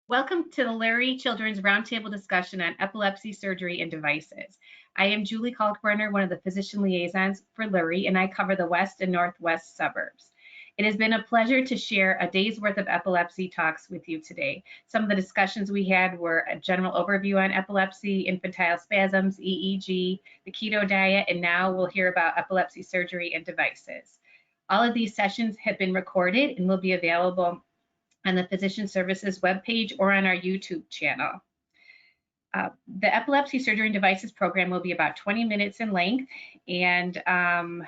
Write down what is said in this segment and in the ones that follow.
Welcome to the Lurie Children's Roundtable discussion on epilepsy, surgery, and devices. I am Julie Kalkbrenner, one of the physician liaisons for Lurie, and I cover the west and northwest suburbs. It has been a pleasure to share a day's worth of epilepsy talks with you today. Some of the discussions we had were a general overview on epilepsy, infantile spasms, EEG, the keto diet, and now we'll hear about epilepsy surgery and devices. All of these sessions have been recorded and will be available on the Physician Services webpage or on our YouTube channel. The Epilepsy Surgery and Devices program will be about 20 minutes in length, and I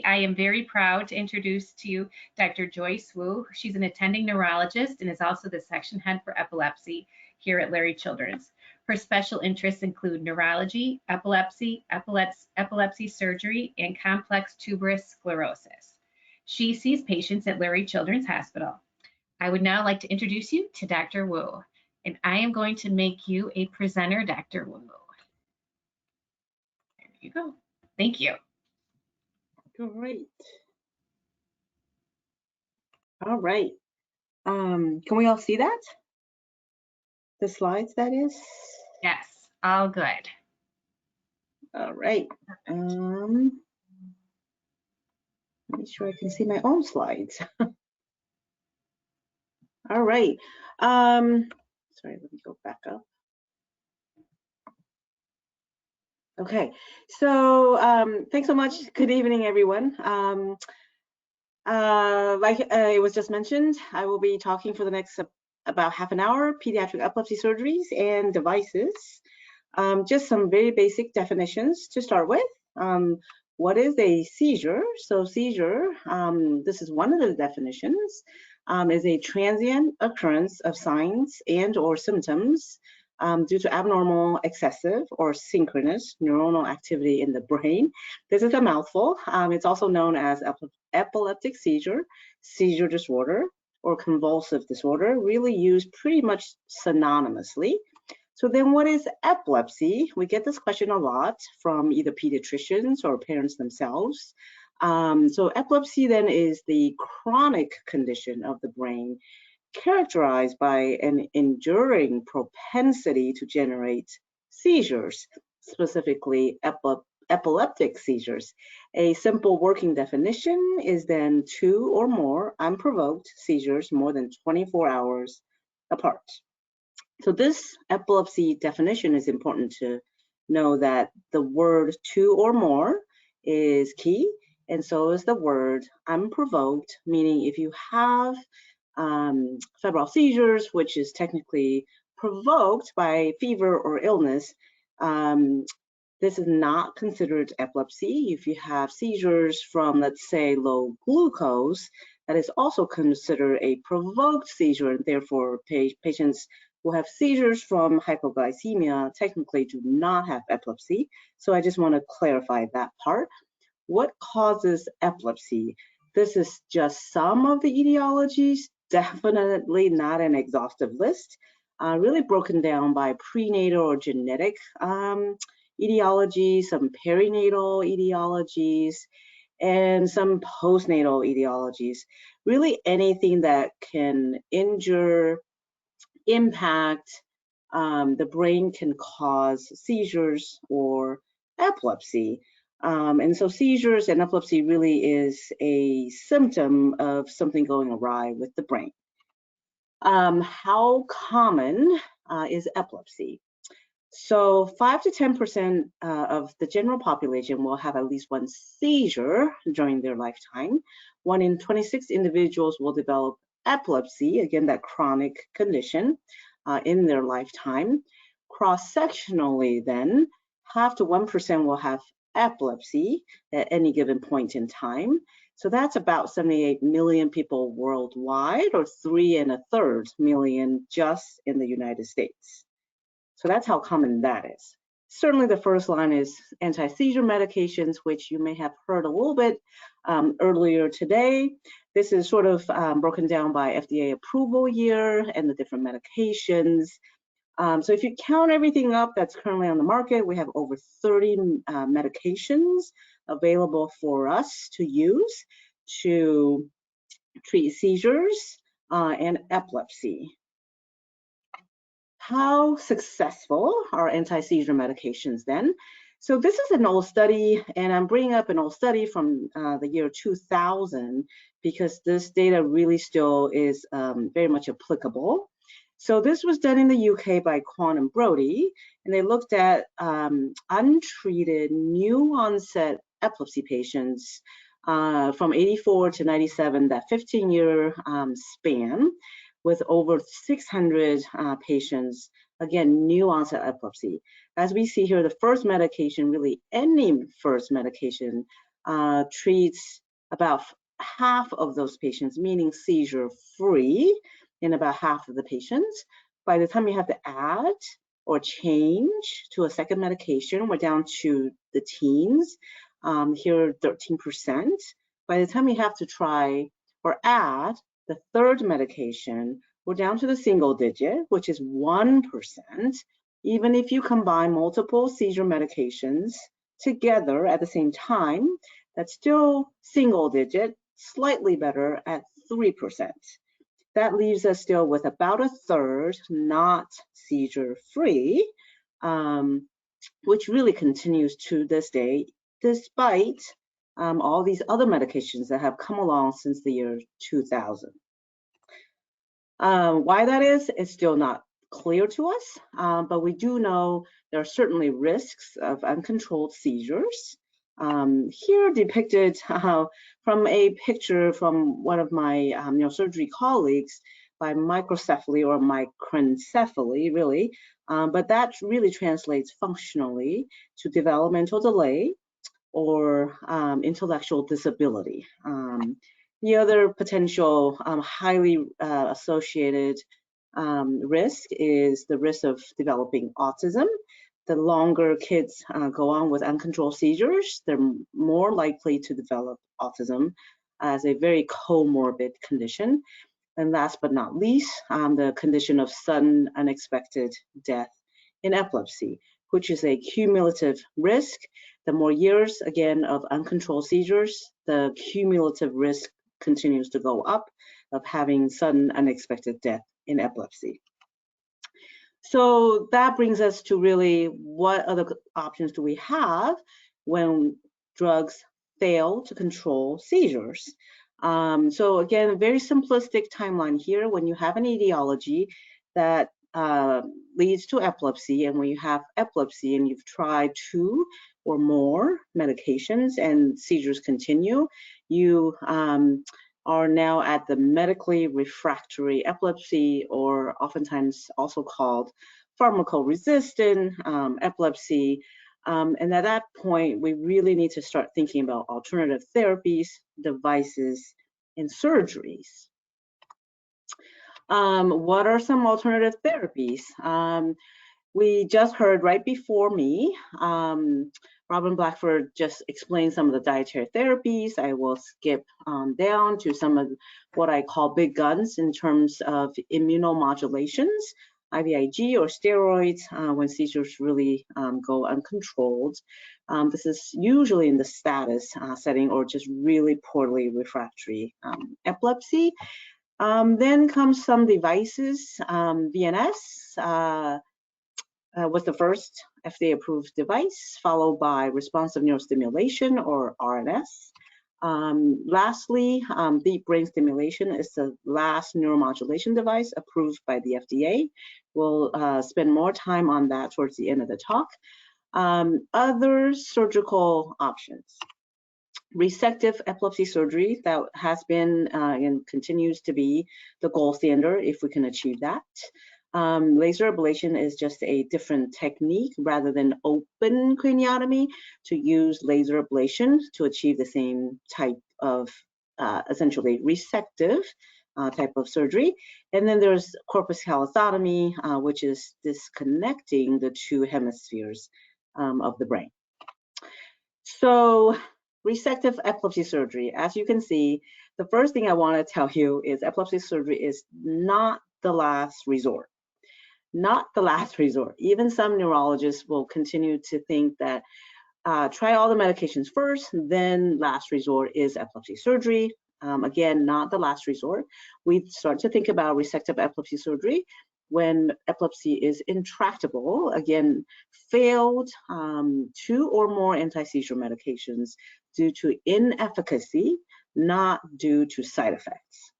am very proud to introduce to you Dr. Joyce Wu. She's an attending neurologist and is also the section head for epilepsy here at Lurie Children's. Her special interests include neurology, epilepsy, epilepsy surgery, and complex tuberous sclerosis. She sees patients at Lurie Children's Hospital. I would now like to introduce you to Dr. Wu, and I am going to make you a presenter, Dr. Wu. There you go. Thank you. Great. All right. Can we all see that? The slides, that is? Yes, all good. All right. Make sure I can see my own slides. All right. Sorry, let me go back up. Okay, so thanks so much. Good evening, everyone. Like it was just mentioned, I will be talking for the next about half an hour, pediatric epilepsy surgeries and devices. Just some very basic definitions to start with. What is a seizure? So seizure, this is one of the definitions, is a transient occurrence of signs and or symptoms due to abnormal, excessive, or synchronous neuronal activity in the brain. This is a mouthful. It's also known as epileptic seizure, seizure disorder, or convulsive disorder, really used pretty much synonymously. So then what is epilepsy? We get this question a lot from either pediatricians or parents themselves. So epilepsy then is the chronic condition of the brain characterized by an enduring propensity to generate seizures, specifically epileptic seizures. A simple working definition is then 2 or more unprovoked seizures more than 24 hours apart. So this epilepsy definition is important to know that the word 2 or more is key, and so is the word unprovoked, meaning if you have febrile seizures, which is technically provoked by fever or illness, this is not considered epilepsy. If you have seizures from, let's say, low glucose, that is also considered a provoked seizure, and therefore patients who have seizures from hypoglycemia technically do not have epilepsy. So I just want to clarify that part. What causes epilepsy? This is just some of the etiologies, definitely not an exhaustive list, really broken down by prenatal or genetic etiologies, some perinatal etiologies, and some postnatal etiologies. Really anything that can injure, impact the brain can cause seizures or epilepsy. And so seizures and epilepsy really is a symptom of something going awry with the brain. How common is epilepsy? So 5 to 10% of the general population will have at least one seizure during their lifetime. 1 in 26 individuals will develop epilepsy, again, that chronic condition, in their lifetime. Cross-sectionally then, 0.5 to 1% will have epilepsy at any given point in time. So that's about 78 million people worldwide, or 3 1/3 million just in the United States. So that's how common that is. Certainly the first line is anti-seizure medications, which you may have heard a little bit earlier today. This is sort of broken down by FDA approval year and the different medications. So if you count everything up that's currently on the market, we have over 30 medications available for us to use to treat seizures and epilepsy. How successful are anti-seizure medications then? So this is an old study, and I'm bringing up an old study from the year 2000 because this data really still is very much applicable. So this was done in the UK by Quan and Brody, and they looked at untreated new onset epilepsy patients from 84 to 97, that 15-year span, with over 600 patients, again, new onset epilepsy. As we see here, the first medication, really any first medication, treats about half of those patients, meaning seizure-free in about half of the patients. By the time you have to add or change to a second medication, we're down to the teens, here 13%. By the time you have to try or add the third medication, we're down to the single digit, which is 1%. Even if you combine multiple seizure medications together at the same time, that's still single digit, slightly better at 3%. That leaves us still with about a third not seizure-free, which really continues to this day, despite all these other medications that have come along since the year 2000. Why that is still not clear to us, but we do know there are certainly risks of uncontrolled seizures. Here depicted from a picture from one of my neurosurgery colleagues by microcephaly or microencephaly, really, but that really translates functionally to developmental delay or intellectual disability. The other potential highly associated risk is the risk of developing autism. The longer kids go on with uncontrolled seizures, they're more likely to develop autism as a very comorbid condition. And last but not least, the condition of sudden unexpected death in epilepsy, which is a cumulative risk. The more years, again, of uncontrolled seizures, the cumulative risk continues to go up of having sudden unexpected death in epilepsy. So that brings us to really what other options do we have when drugs fail to control seizures? So again, a very simplistic timeline here. When you have an etiology that leads to epilepsy, and when you have epilepsy and you've tried 2 or more medications and seizures continue, you are now at the medically refractory epilepsy, or oftentimes also called pharmacoresistant epilepsy. And at that point, we really need to start thinking about alternative therapies, devices, and surgeries. What are some alternative therapies? We just heard right before me, Robin Blackford just explained some of the dietary therapies. I will skip down to some of what I call big guns in terms of immunomodulations, IVIG or steroids when seizures really go uncontrolled. This is usually in the status setting or just really poorly refractory epilepsy. Then comes some devices. VNS was the first FDA-approved device, followed by responsive neurostimulation, or RNS. Lastly, deep brain stimulation is the last neuromodulation device approved by the FDA. We'll spend more time on that towards the end of the talk. Other surgical options. Resective epilepsy surgery, that has been and continues to be the gold standard if we can achieve that. Laser ablation is just a different technique rather than open craniotomy, to use laser ablation to achieve the same type of essentially resective type of surgery. And then there's corpus callosotomy, which is disconnecting the 2 hemispheres of the brain. So resective epilepsy surgery, as you can see, the first thing I want to tell you is epilepsy surgery is not the last resort. Not the last resort. Even some neurologists will continue to think that try all the medications first, then last resort is epilepsy surgery. Again, not the last resort. We start to think about resective epilepsy surgery when epilepsy is intractable, again, failed 2 or more anti-seizure medications due to inefficacy, not due to side effects.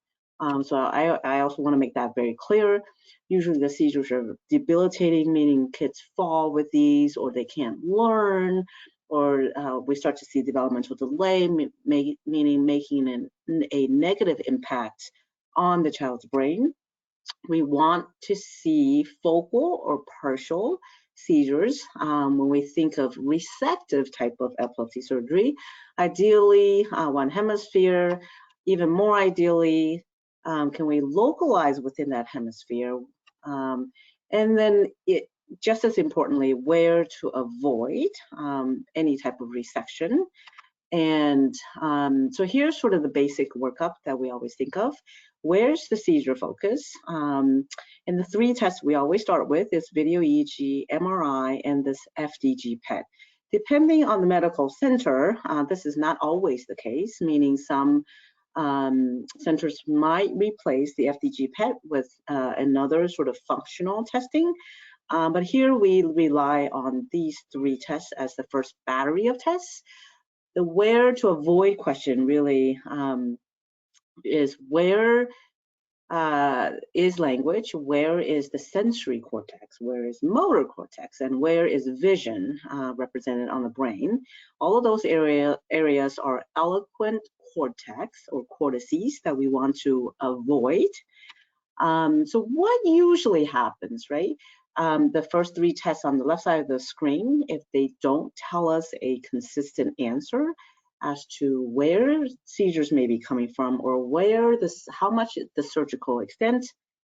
So I also want to make that very clear. Usually the seizures are debilitating, meaning kids fall with these, or they can't learn, or we start to see developmental delay, meaning making a negative impact on the child's brain. We want to see focal or partial seizures when we think of resective type of epilepsy surgery. Ideally, one hemisphere, even more ideally, can we localize within that hemisphere? And then just as importantly, where to avoid any type of resection. And so here's sort of the basic workup that we always think of. Where's the seizure focus? And the 3 tests we always start with is video EEG, MRI, and this FDG PET. Depending on the medical center, this is not always the case, meaning some centers might replace the FDG PET with another sort of functional testing. But here we rely on these 3 tests as the first battery of tests. The where to avoid question really is where is language, where is the sensory cortex, where is motor cortex, and where is vision represented on the brain. All of those areas are eloquent cortex or cortices that we want to avoid. So what usually happens, right? The first 3 tests on the left side of the screen, if they don't tell us a consistent answer as to where seizures may be coming from, or where how much the surgical extent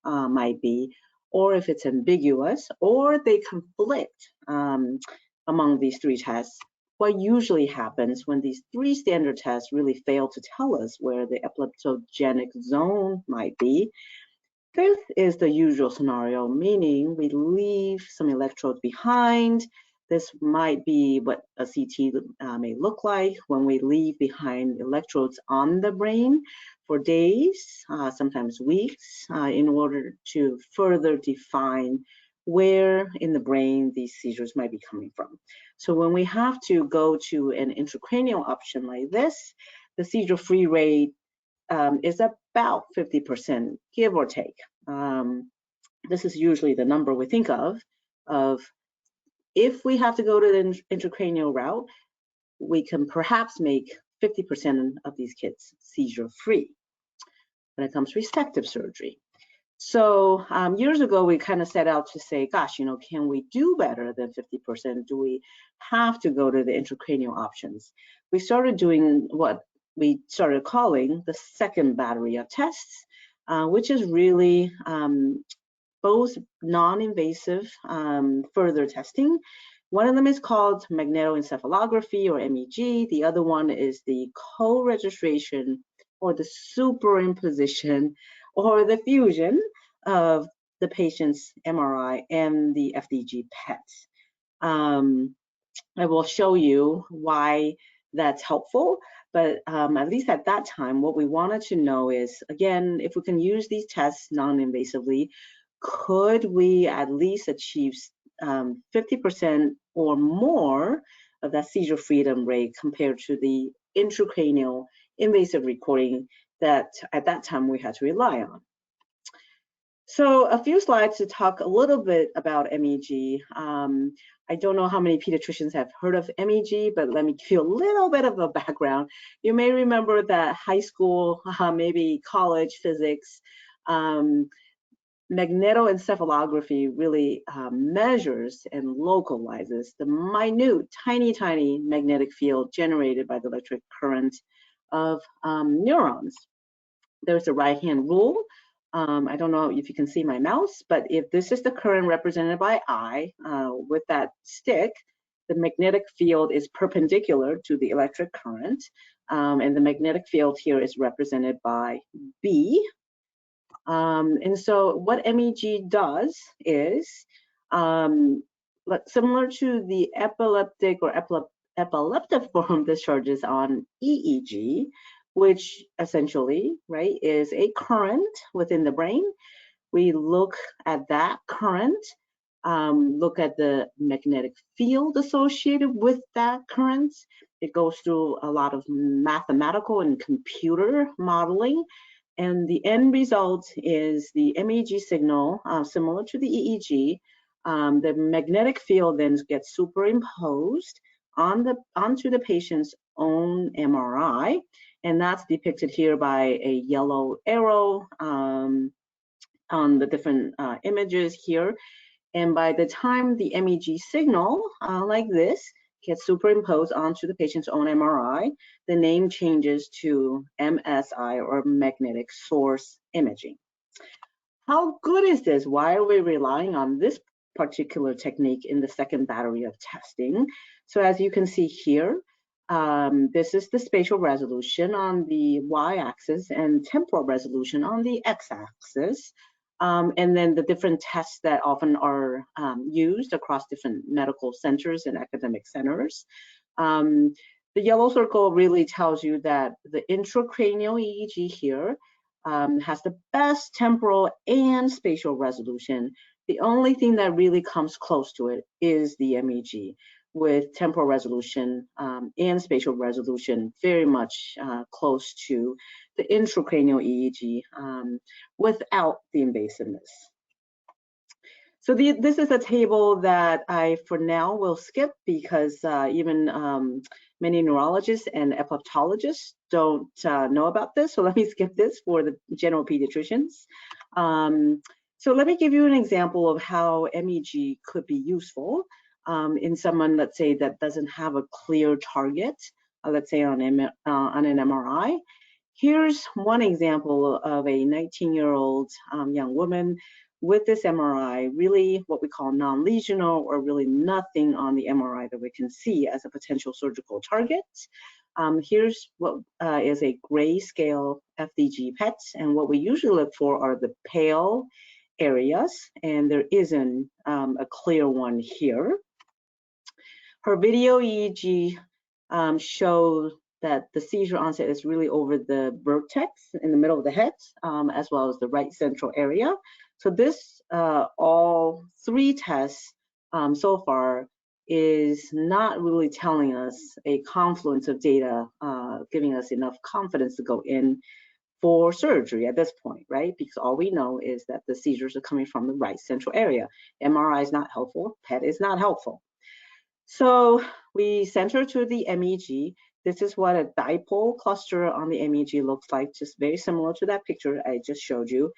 might be, or if it's ambiguous, or they conflict among these 3 tests, what usually happens when these 3 standard tests really fail to tell us where the epileptogenic zone might be, 5th is the usual scenario, meaning we leave some electrodes behind. This might be what a CT may look like when we leave behind electrodes on the brain for days, sometimes weeks, in order to further define where in the brain these seizures might be coming from. So when we have to go to an intracranial option like this, the seizure-free rate is about 50%, give or take. This is usually the number we think of if we have to go to the intracranial route, we can perhaps make 50% of these kids seizure-free when it comes to resective surgery. So years ago, we kind of set out to say, gosh, can we do better than 50%? Do we have to go to the intracranial options? We started doing what we started calling the second battery of tests, which is really both non-invasive further testing. One of them is called magnetoencephalography or MEG. The other one is the co-registration or the superimposition or the fusion of the patient's MRI and the FDG PET. I will show you why that's helpful, but at least at that time, what we wanted to know is, again, if we can use these tests non-invasively, could we at least achieve 50% or more of that seizure freedom rate compared to the intracranial invasive recording that at that time we had to rely on. So a few slides to talk a little bit about MEG. I don't know how many pediatricians have heard of MEG, but let me give you a little bit of a background. You may remember that high school, maybe college physics, magnetoencephalography really measures and localizes the minute, tiny magnetic field generated by the electric current of neurons. There's a right-hand rule. I don't know if you can see my mouse, but if this is the current represented by I with that stick, the magnetic field is perpendicular to the electric current, and the magnetic field here is represented by B. And so what MEG does is, similar to the epileptic or epileptiform discharges on EEG, which essentially, right, is a current within the brain. We look at that current, look at the magnetic field associated with that current. It goes through a lot of mathematical and computer modeling. And the end result is the MEG signal, similar to the EEG. The magnetic field then gets superimposed onto the patient's own MRI, and that's depicted here by a yellow arrow on the different images here. And by the time the MEG signal, like this, gets superimposed onto the patient's own MRI, the name changes to MSI, or magnetic source imaging. How good is this? Why are we relying on this particular technique in the second battery of testing? So as you can see here, this is the spatial resolution on the y-axis and temporal resolution on the x-axis. And then the different tests that often are used across different medical centers and academic centers. The yellow circle really tells you that the intracranial EEG here has the best temporal and spatial resolution. The only thing that really comes close to it is the MEG, with temporal resolution and spatial resolution very much close to the intracranial EEG without the invasiveness. So this is a table that I, for now, will skip because even many neurologists and epileptologists don't know about this. So let me skip this for the general pediatricians. So let me give you an example of how MEG could be useful in someone, let's say, that doesn't have a clear target, let's say on an MRI. Here's one example of a 19-year-old young woman with this MRI, really what we call non-lesional, or really nothing on the MRI that we can see as a potential surgical target. Here's what is a grayscale FDG PET, and what we usually look for are the pale areas, and there isn't a clear one here. Her video EEG shows that the seizure onset is really over the vertex in the middle of the head, as well as the right central area. So this, all three tests so far, is not really telling us a confluence of data, giving us enough confidence to go in for surgery at this point, right? Because all we know is that the seizures are coming from the right central area. MRI is not helpful, PET is not helpful. So we center to the MEG. This is what a dipole cluster on the MEG looks like, just very similar to that picture I just showed you.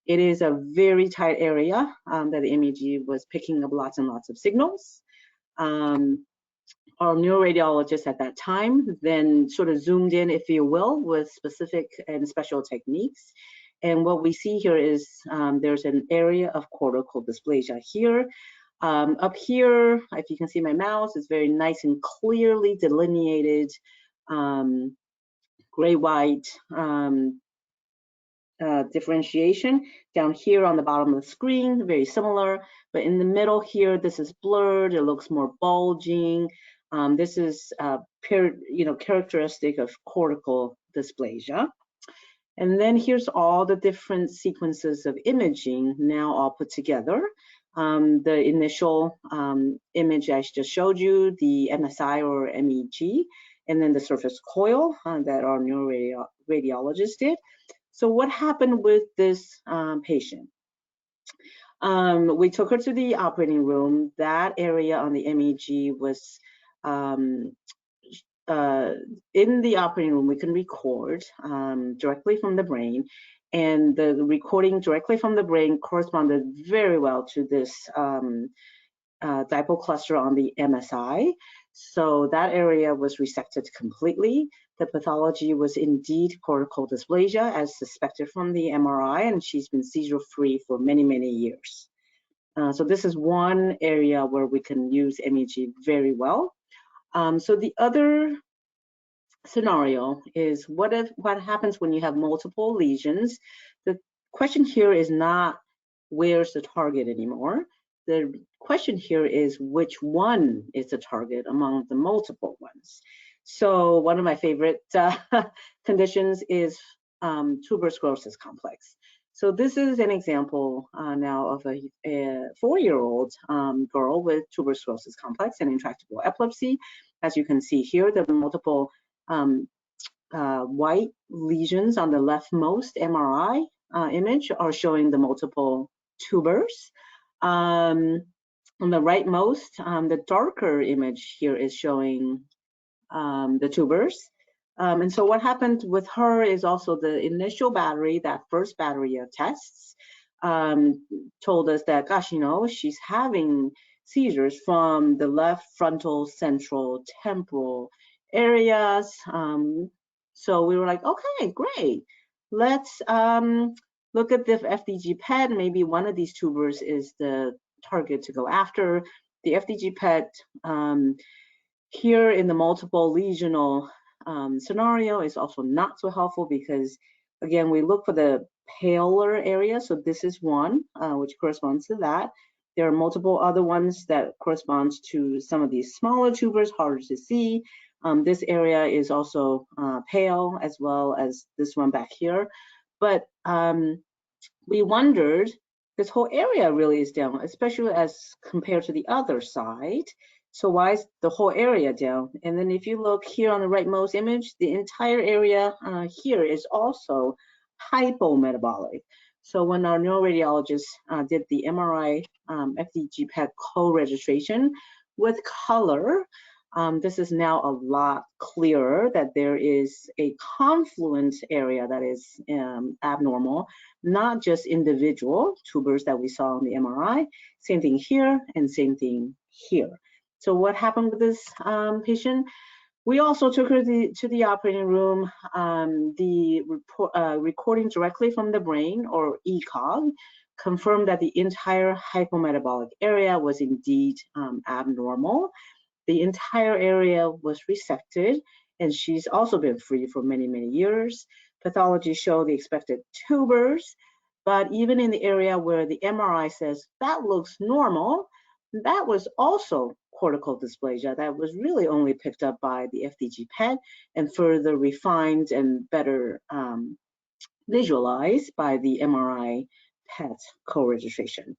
It is a very tight area that the MEG was picking up lots and lots of signals. Our neuroradiologist at that time then sort of zoomed in, if you will, with specific and special techniques. And what we see here is there's an area of cortical dysplasia here. Up here, if you can see my mouse, it's very nice and clearly delineated gray-white differentiation. Down here on the bottom of the screen, very similar, but in the middle here, this is blurred. It looks more bulging. This is characteristic of cortical dysplasia. And then here's all the different sequences of imaging now all put together. The initial image I just showed you, the MSI or MEG, and then the surface coil that our neuroradiologist did. So what happened with this patient? We took her to the operating room. That area on the MEG was in the operating room. We can record directly from the brain, and the recording directly from the brain corresponded very well to this dipole cluster on the MSI. So that area was resected completely. The pathology was indeed cortical dysplasia, as suspected from the MRI, and she's been seizure-free for many, many years. So this is one area where we can use MEG very well. So the other scenario is what happens when you have multiple lesions. The question here is not where's the target anymore. The question here is which one is the target among the multiple ones. So one of my favorite conditions is tuberous sclerosis complex. So this is an example now of a 4-year-old girl with tuberous sclerosis complex and intractable epilepsy. As you can see here, the multiple white lesions on the leftmost MRI image are showing the multiple tubers. On the rightmost, the darker image here is showing the tubers. And so what happened with her is also the initial battery, that first battery of tests, told us that, gosh, you know, she's having seizures from the left frontal, central, temporal areas. So we were like, okay, great. Let's look at the FDG PET. Maybe one of these tubers is the target to go after. The FDG PET here in the multiple lesional scenario is also not so helpful because, again, we look for the paler area. So this is one which corresponds to that. There are multiple other ones that corresponds to some of these smaller tubers, harder to see. This area is also pale, as well as this one back here. But we wondered, this whole area really is down, especially as compared to the other side. So why is the whole area down? And then if you look here on the rightmost image, the entire area here is also hypometabolic. So when our neuroradiologists did the MRI FDG PET co-registration with color, this is now a lot clearer that there is a confluent area that is abnormal, not just individual tubers that we saw on the MRI. Same thing here and same thing here. So what happened with this patient? We also took her to the operating room. The recording directly from the brain, or ECOG, confirmed that the entire hypometabolic area was indeed abnormal. The entire area was resected, and she's also been free for many, many years. Pathology showed the expected tubers, but even in the area where the MRI says that looks normal, that was also cortical dysplasia that was really only picked up by the FDG PET and further refined and better visualized by the MRI PET co-registration.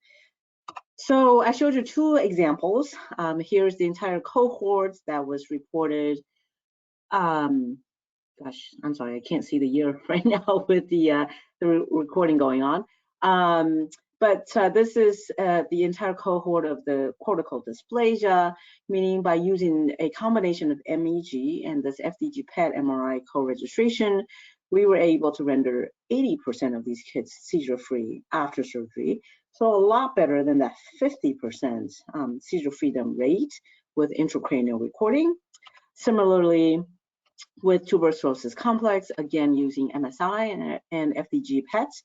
So I showed you two examples. Here's the entire cohort that was reported. Gosh, I'm sorry, I can't see the year right now with the recording going on. But this is the entire cohort of the cortical dysplasia, meaning by using a combination of MEG and this FDG PET MRI co-registration, we were able to render 80% of these kids seizure-free after surgery. So a lot better than that 50% seizure freedom rate with intracranial recording. Similarly, with tuberous sclerosis complex, again using MSI and FDG PETs,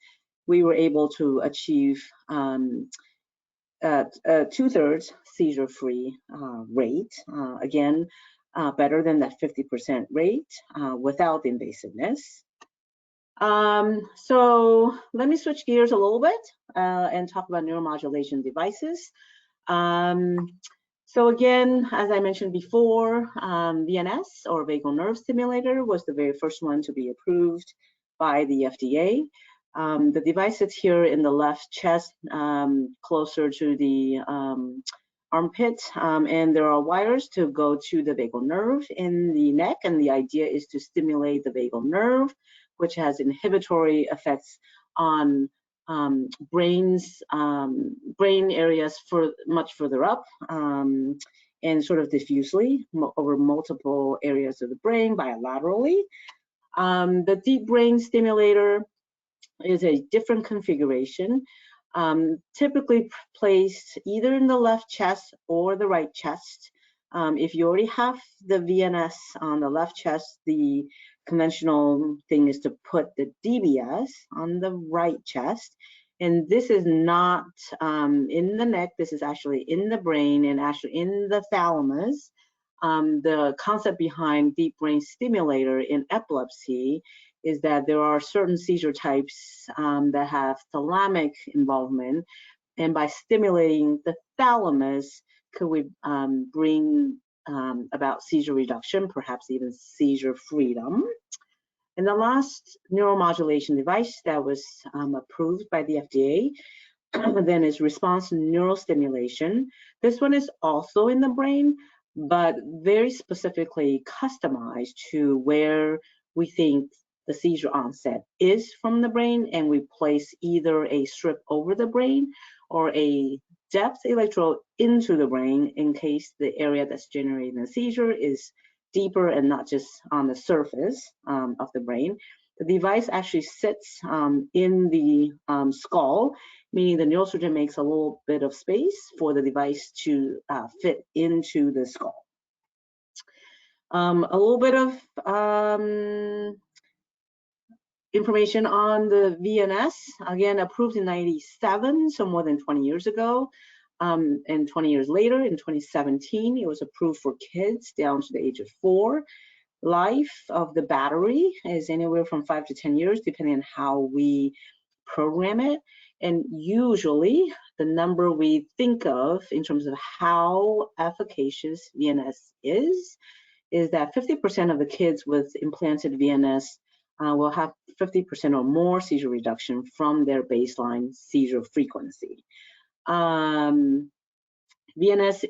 we were able to achieve 2/3 seizure-free rate. Again, better than that 50% rate without invasiveness. So let me switch gears a little bit and talk about neuromodulation devices. So again, as I mentioned before, VNS, or vagal nerve stimulator, was the very first one to be approved by the FDA. The device sits here in the left chest, closer to the armpit, and there are wires to go to the vagal nerve in the neck, and the idea is to stimulate the vagal nerve, which has inhibitory effects on brain areas much further up, and sort of diffusely over multiple areas of the brain bilaterally. The deep brain stimulator is a different configuration, typically placed either in the left chest or the right chest. If you already have the VNS on the left chest, the conventional thing is to put the DBS on the right chest. And this is not in the neck, this is actually in the brain and actually in the thalamus. The concept behind deep brain stimulator in epilepsy is that there are certain seizure types that have thalamic involvement, and by stimulating the thalamus, could we bring about seizure reduction, perhaps even seizure freedom. And the last neuromodulation device that was approved by the FDA then is response neurostimulation. This one is also in the brain, but very specifically customized to where we think the seizure onset is from the brain, and we place either a strip over the brain or a depth electrode into the brain in case the area that's generating the seizure is deeper and not just on the surface of the brain. The device actually sits in the skull, meaning the neurosurgeon makes a little bit of space for the device to fit into the skull. A little bit of information on the VNS, again, approved in 97, so more than 20 years ago. And 20 years later, in 2017, it was approved for kids down to the age of 4. Life of the battery is anywhere from 5 to 10 years, depending on how we program it. And usually, the number we think of in terms of how efficacious VNS is that 50% of the kids with implanted VNS will have 50% or more seizure reduction from their baseline seizure frequency. VNS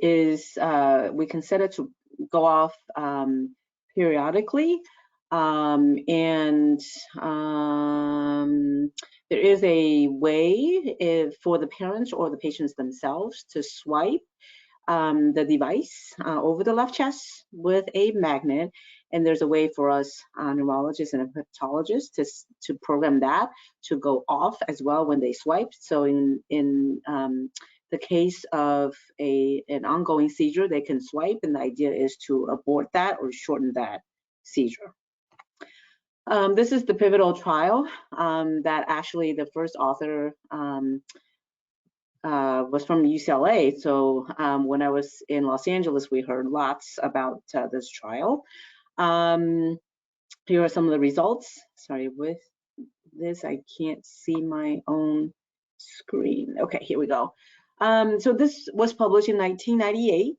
is, we can set it to go off periodically, and there is a way for the parents or the patients themselves to swipe the device over the left chest with a magnet, and there's a way for us neurologists and hepatologists to program that to go off as well when they swipe. So in the case of an ongoing seizure, they can swipe, and the idea is to abort that or shorten that seizure. This is the pivotal trial that actually the first author was from UCLA. So when I was in Los Angeles, we heard lots about this trial. Here are some of the results. Sorry, with this, I can't see my own screen. Okay, here we go. So this was published in 1998.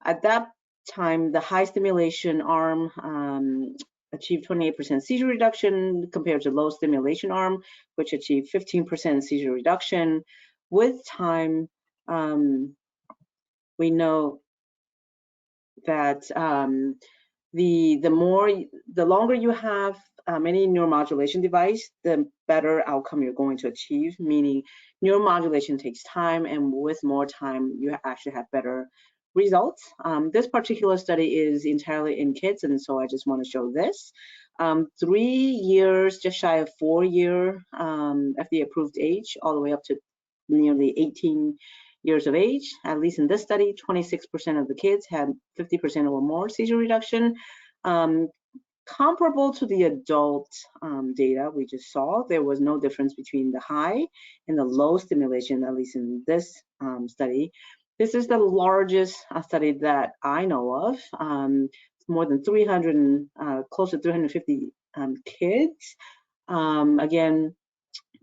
At that time, the high stimulation arm achieved 28% seizure reduction compared to low stimulation arm, which achieved 15% seizure reduction. With time, we know that the longer you have any neuromodulation device, the better outcome you're going to achieve, meaning neuromodulation takes time, and with more time, you actually have better results. This particular study is entirely in kids, and so I just want to show this. 3 years, just shy of 4-year FDA-approved age, all the way up to nearly 18 years of age. At least in this study, 26% of the kids had 50% or more seizure reduction. Comparable to the adult data we just saw, there was no difference between the high and the low stimulation, at least in this study. This is the largest study that I know of. More than 300, close to 350 kids. Again,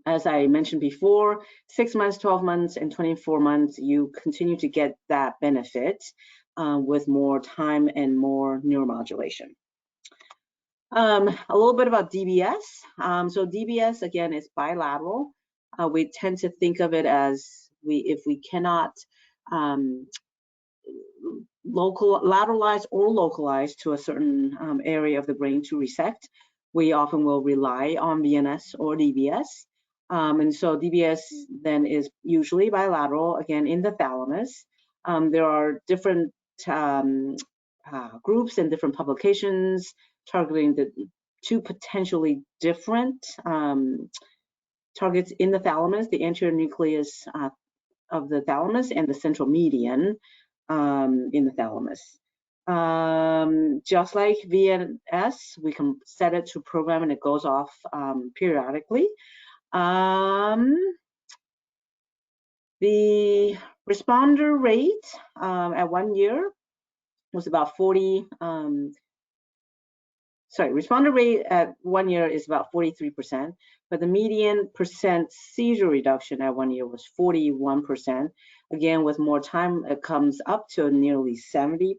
as I mentioned before, 6 months, 12 months, and 24 months, you continue to get that benefit with more time and more neuromodulation. A little bit about DBS. So DBS, again, is bilateral. We tend to think of it as if we cannot lateralize or localize to a certain area of the brain to resect, we often will rely on VNS or DBS. And so DBS then is usually bilateral, again, in the thalamus. There are different groups and different publications targeting the two potentially different targets in the thalamus, the anterior nucleus of the thalamus and the central median in the thalamus. Just like VNS, we can set it to program and it goes off periodically. The responder rate at 1 year was about 40. Responder rate at 1 year is about 43%, but the median percent seizure reduction at 1 year was 41%. Again, with more time, it comes up to nearly 70%.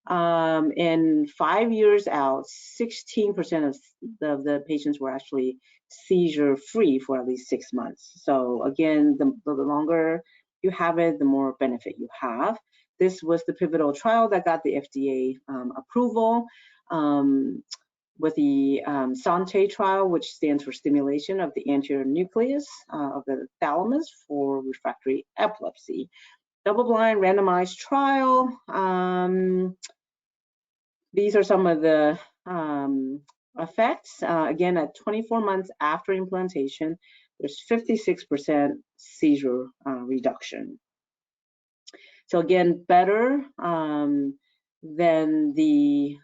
And 5 years out, 16% of the patients were actually seizure-free for at least 6 months. So again, the longer you have it, the more benefit you have. This was the pivotal trial that got the FDA approval with the SANTE trial, which stands for stimulation of the anterior nucleus of the thalamus for refractory epilepsy. Double-blind randomized trial. These are some of the effects. Again, at 24 months after implantation, there's 56% seizure reduction. So again, better than the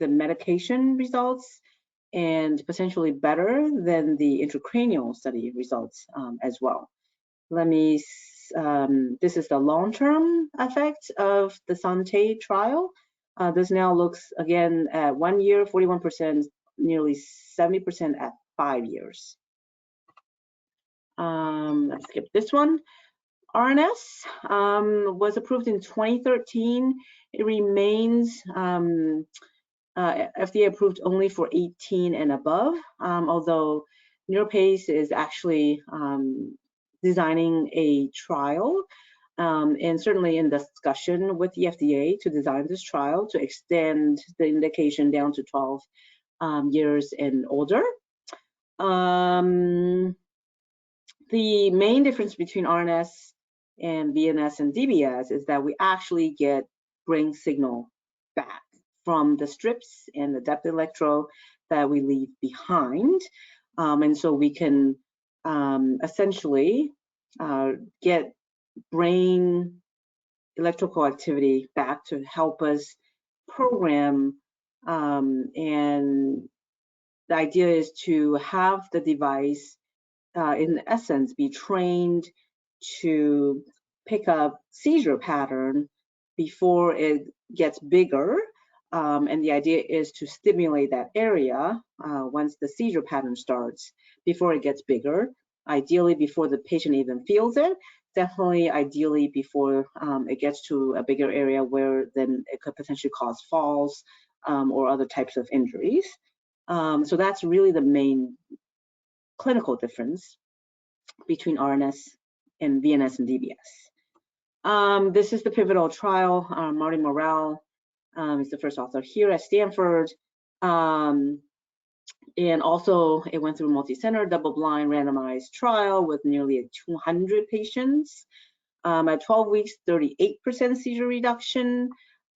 medication results, and potentially better than the intracranial study results as well. This is the long-term effect of the SANTE trial. This now looks again at 1 year, 41%, nearly 70% at 5 years. Let's skip this one. RNS was approved in 2013. It remains FDA approved only for 18 and above, although NeuroPace is actually designing a trial and certainly in discussion with the FDA to design this trial to extend the indication down to 12 years and older. The main difference between RNS and VNS and DBS is that we actually get brain signal back from the strips and the depth electrode that we leave behind. And so we can essentially get brain electrical activity back to help us program. And the idea is to have the device, in essence, be trained to pick up seizure pattern before it gets bigger. And the idea is to stimulate that area once the seizure pattern starts before it gets bigger, ideally before the patient even feels it, definitely ideally before it gets to a bigger area where then it could potentially cause falls or other types of injuries. So that's really the main clinical difference between RNS and VNS and DBS. This is the pivotal trial. Marty Morrell is the first author here at Stanford. And also it went through a multi-center, double-blind randomized trial with nearly 200 patients. At 12 weeks, 38% seizure reduction.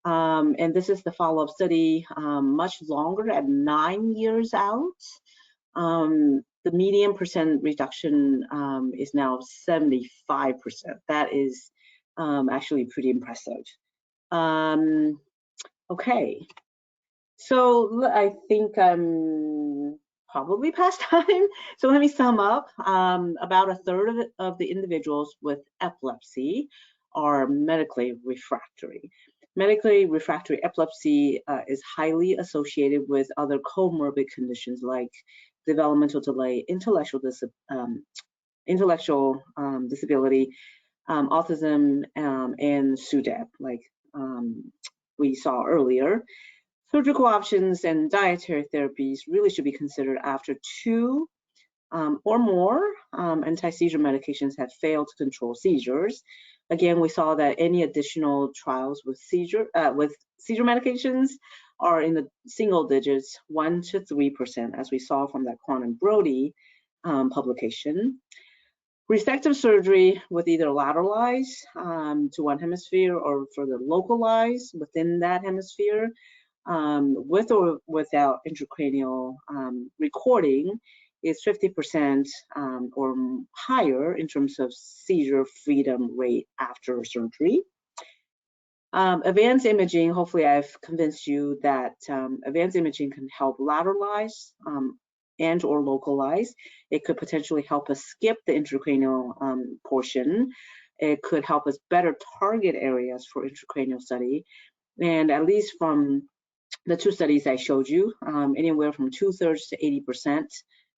And this is the follow-up study, much longer at 9 years out. The median percent reduction is now 75%. That is actually pretty impressive. Okay, so I think I'm probably past time. So let me sum up. About a third of the individuals with epilepsy are medically refractory. Medically refractory epilepsy is highly associated with other comorbid conditions like developmental delay, intellectual disability, autism, and SUDEP, like we saw earlier. Surgical options and dietary therapies really should be considered after 2 or more anti-seizure medications have failed to control seizures. Again, we saw that any additional trials with seizure medications are in the single digits, 1 to 3%, as we saw from that Quan and Brody publication. Resective surgery with either lateralize to one hemisphere or further localize within that hemisphere, with or without intracranial recording, is 50% or higher in terms of seizure freedom rate after surgery. Advanced imaging, hopefully I've convinced you that advanced imaging can help lateralize and or localize. It could potentially help us skip the intracranial portion. It could help us better target areas for intracranial study. And at least from the 2 studies I showed you, anywhere from 2/3 to 80%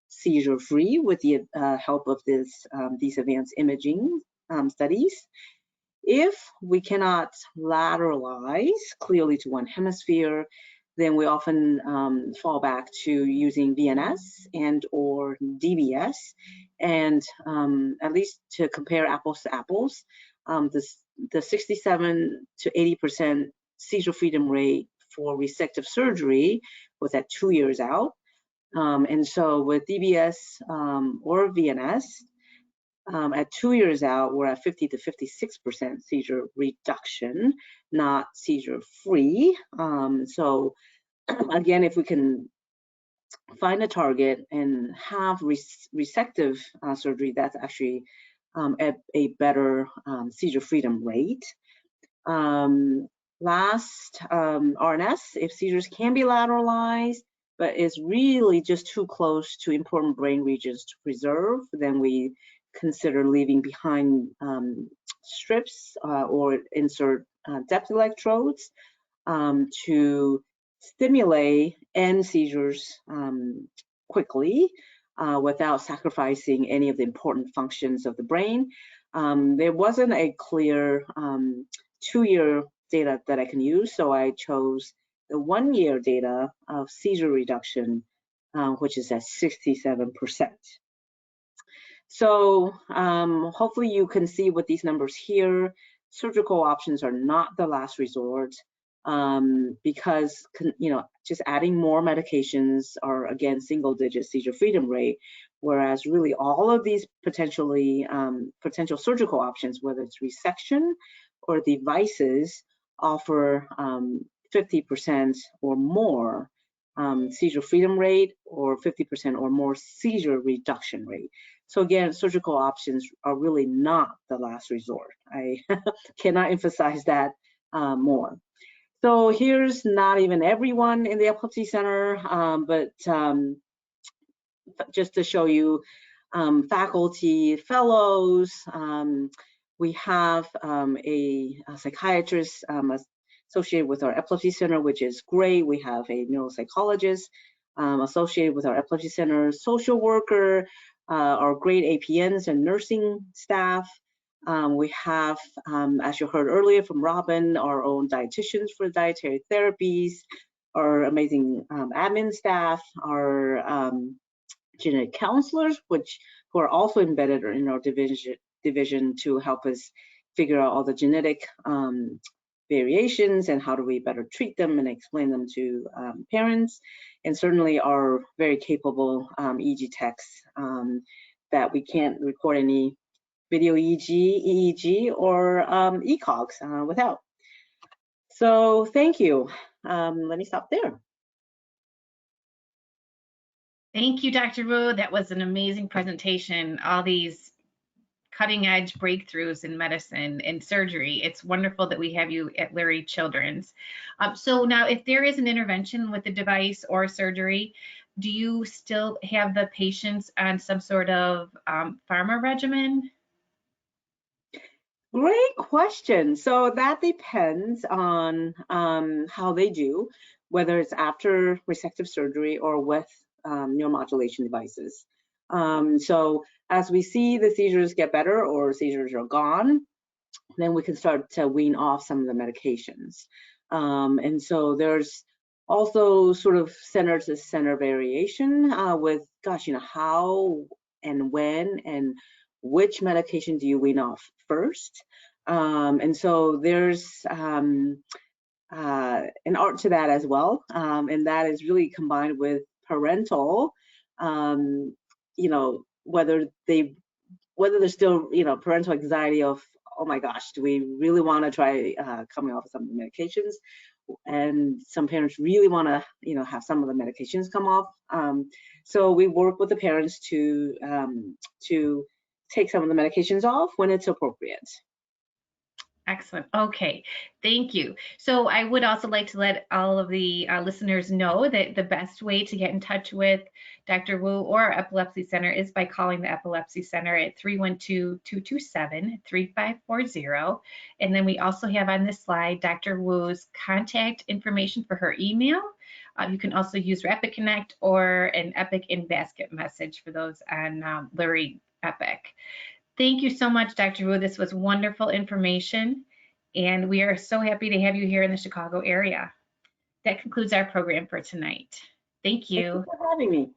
seizure free with the help of these advanced imaging studies. If we cannot lateralize clearly to one hemisphere, then we often fall back to using VNS and or DBS, and at least to compare apples to apples, the 67 to 80% seizure freedom rate for resective surgery was at 2 years out. And so with DBS or VNS, at 2 years out, we're at 50 to 56% seizure reduction, not seizure free. So again, if we can find a target and have resective surgery, that's actually a better seizure freedom rate. Last, RNS, if seizures can be lateralized, but is really just too close to important brain regions to preserve, then we consider leaving behind strips or insert depth electrodes to stimulate end seizures quickly without sacrificing any of the important functions of the brain. There wasn't a clear 2-year data that I can use, so I chose the 1-year data of seizure reduction, which is at 67%. So hopefully you can see with these numbers here, surgical options are not the last resort, because just adding more medications are again single-digit seizure freedom rate, whereas really all of these potential surgical options, whether it's resection or devices, offer 50% or more seizure freedom rate or 50% or more seizure reduction rate. So again, surgical options are really not the last resort. I cannot emphasize that more. So here's not even everyone in the epilepsy center, but just to show you faculty, fellows, we have a psychiatrist associated with our epilepsy center, which is great. We have a neuropsychologist associated with our epilepsy center, social worker, our great APNs and nursing staff. We have, as you heard earlier from Robin, our own dietitians for dietary therapies, our amazing admin staff, our genetic counselors, who are also embedded in our division to help us figure out all the genetic variations and how do we better treat them and explain them to parents, and certainly our very capable EEG techs that we can't record any video EEG or ECOGs without. So thank you. Let me stop there. Thank you, Dr. Wu. That was an amazing presentation. All these cutting edge breakthroughs in medicine and surgery. It's wonderful that we have you at Lurie Children's. So now if there is an intervention with the device or surgery, do you still have the patients on some sort of pharma regimen? Great question. So that depends on how they do, whether it's after resective surgery or with neuromodulation devices. So as we see the seizures get better or seizures are gone, then we can start to wean off some of the medications. And so there's also sort of center to center variation with, gosh, how and when and which medication do you wean off first? And so there's an art to that as well. And that is really combined with parental, whether there's still, parental anxiety of, oh my gosh, do we really want to try coming off of some of the medications? And some parents really want to, have some of the medications come off. So we work with the parents to take some of the medications off when it's appropriate. Excellent. Okay, thank you. So I would also like to let all of the listeners know that the best way to get in touch with Dr. Wu or our Epilepsy Center is by calling the Epilepsy Center at 312-227-3540. And then we also have on this slide Dr. Wu's contact information for her email. You can also use her Epic Connect or an Epic in Basket message for those on Lurie Epic. Thank you so much, Dr. Wu. This was wonderful information, and we are so happy to have you here in the Chicago area. That concludes our program for tonight. Thank you. Thank you for having me.